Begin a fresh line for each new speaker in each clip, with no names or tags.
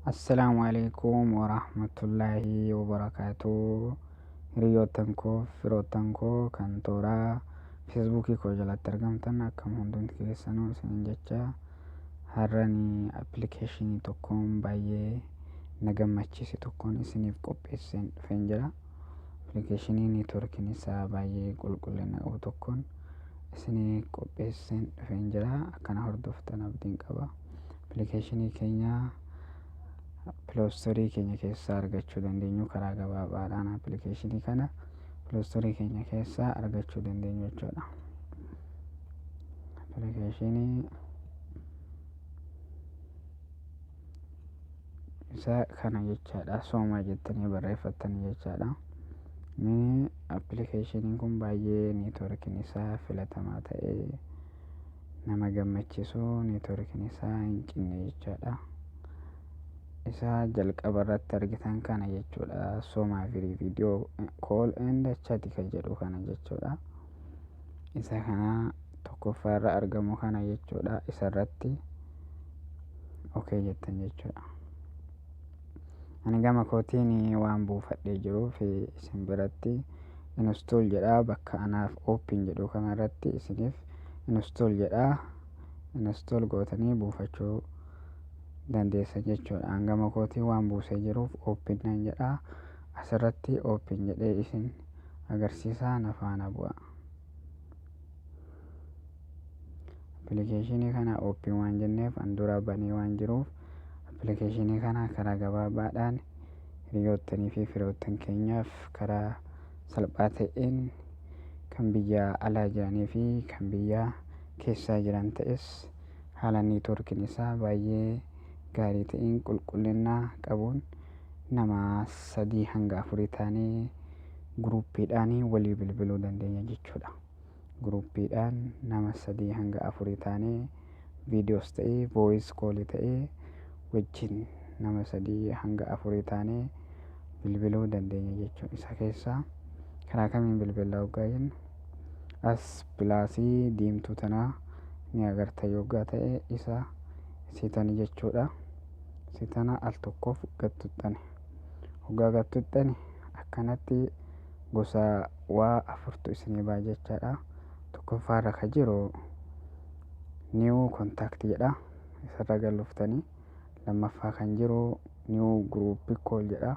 Assalaamu alaikum warahmatullaahi wabarakaatuh. Hiriyoottan koo, firoottan koo kan tooraa feesbuukii koo jalatti argamtan akkam hundumti keessanuu isiniin jecha har'ani appilikeeshinii tokkoon baay'ee na gammachiise tokkoon isiniif qopheesseen dhufeen jira. Appilikeeshinii neetwoorkiin isaa baay'ee qulqullina qabu tokkoon isiniif qopheesseen dhufeen jira. Akkana hordoftan abdiin qaba. Appilikeeshinii keenya piloostorii keenya keessaa argachuu dandeenyu karaa gabaabaadhaan appilikeeshinii kana piloostorii keenya keessaa argachuu dandeenyu jechuudha. Appilikeeshinii isa kana jechaadha. Soomaa jettanii barreeffattanii jechaadha. Appilikeeshiniin kun baay'ee neetwoorkiin isaa filatamaa ta'ee nama gammachiisu, neetwoorkiin isaa hin cinne jechaadha. Isa jalqaba irratti argitan kana jechuudha. Soomaa fi viidiyoo kool and chat kan jedhu kana jechuudha. Isa kana tokkoffaa irra argamu kana jechuudha. Isa irratti okay jettan jechuudha. Ani gama kootiin waan buufadhee jiruuf isin biratti install jedha. Bakka anaaf open jedhu kana irratti isiniif install jedha. Install gootanii buufachuu dandeessan jechuudha. Gama kootiin waan buusee jiruuf open nan jedha. Asirratti open jedhee isin agarsiisa, na faana bu'a. Appilikeeshinii kana open waan jenneef an dura banee waan jiruuf appilikeeshinii kana karaa gabaabaadhaan hiriyoottanii fi firoottan keenyaaf karaa salphaa ta'een kan biyya alaa jiranii fi kan biyya keessaa jiran ta'es haala neetwoorkiin isaa baay'ee gaarii ta'een qulqullina qabuun nama 3 hanga 4 taanee guruuppiidhaan walii bilbiluu dandeenya jechuudha. Guruuppiidhaan nama 3 hanga 4 taanee viidiyoos ta'ee voice koolii ta'ee wajjin nama 3 hanga 4 taanee bilbiluu dandeenya jechuudha. Isa keessaa karaa kamiin bilbilaa hoggaa jennu as pilaasii diimtuu tanaa ni agarta yoggaa ta'e isa siitanii jechuudha. Siitana al tokkoof gattuxxani. Hoggaa gattuxxani akkanatti gosa waa 4tu isinii ba'a jechaadha. Tokkoffaa irra kan jiru new contact jedha. Isarra galluftanii lammaffaa kan jiru new group call jedha.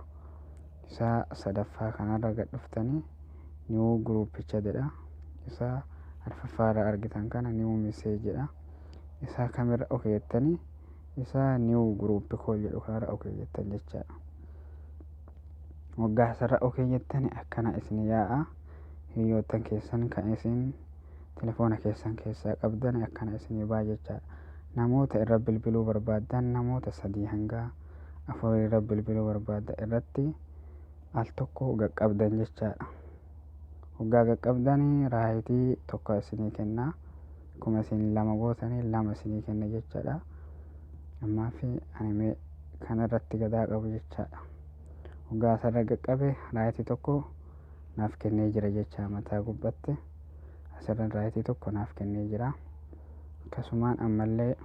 Isa sadaffaa kanarra gad dhuftanii new groupicha jedha. Isa arfaffaa irra argitan kana new message jedha. Isa kamirra okay jettanii isa new group call jedhu kanarra okay jettan jechaadha. Waggaa asirra okay jettanii akkana isin yaa'a. Hiriyoottan keessan kan isin telefoona keessan keessaa qabdan akkana isinii ba'a jechaadha. Namoota irra bilbiluu barbaadan namoota 3 hanga 4 irra bilbiluu barbaadan irratti al tokko qaqqabdan jechaadha. Waggaa qaqqabdanii raayitii tokko isinii kenna. Akkuma isin 2 gootanii 2 isinii kenna jechaadha. Ammaa fi ani kana irratti gadaa qabu jechaadha. Waggaa asirra qaqqabe raayitii tokko naaf kennee jira jecha mataa gubbatti. Asirra raayitii tokko naaf kennee jira. Akkasumaan ammallee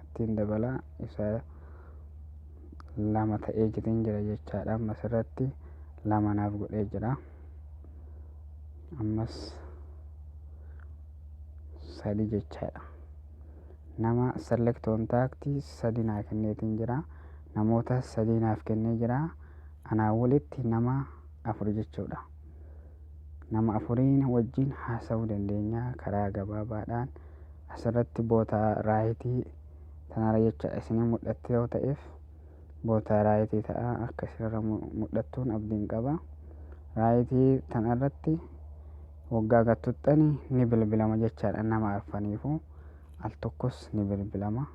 ittiin dabala isa 2 ta'ee jitiin jira jechaadha. Amma asirratti 2 naaf godhee jira. Ammas 3 jechaadha. Nama select contact 3 naaf kenneetiin jira. Namoota 3 naaf kennee jira. Anaa walitti nama 4 jechuudha. Nama 4 wajjin haasa'uu dandeenya karaa gabaabaadhaan. Asirratti boota raayitii tanarra jecha isinii mul'atte yoo ta'eef boota raayitii ta'a akka isinirra mul'attuun abdiin qaba. Raayitii tanarratti waggaa gattuxxanii ni bilbilama jechaadha. Nama arfaniifuu al tokkos ni bilbilama.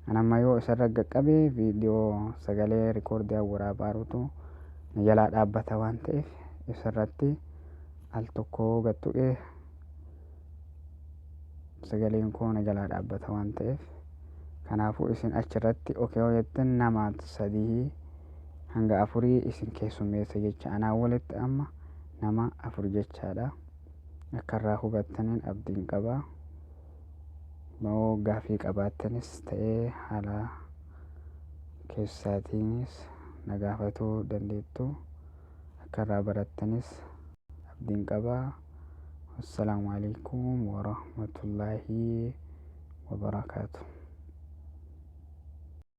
Anamma yoo isarra qaqqabe viidiyoo sagalee rikoordii waraabaarutu na jalaa dhaabbata waan ta'eef isarratti al tokko gattuqee sagaleen koo na jalaa dhaabbata waan ta'eef kanaafuu isin achirratti okay yoo jettan nama 3 hanga 4 isin keessummeessa jecha. Anaa walitti amma nama 4 jechaadha. Akka irraa hubattaniin abdiin qaba. Immoo gaaffii qabaattanis ta'ee haala keessaatiinis na gaafatuu dandeettu. Akka irraa barattanis abdiin qabaa. Assalaamu alaikum warahmatullaahi wabarakaatu.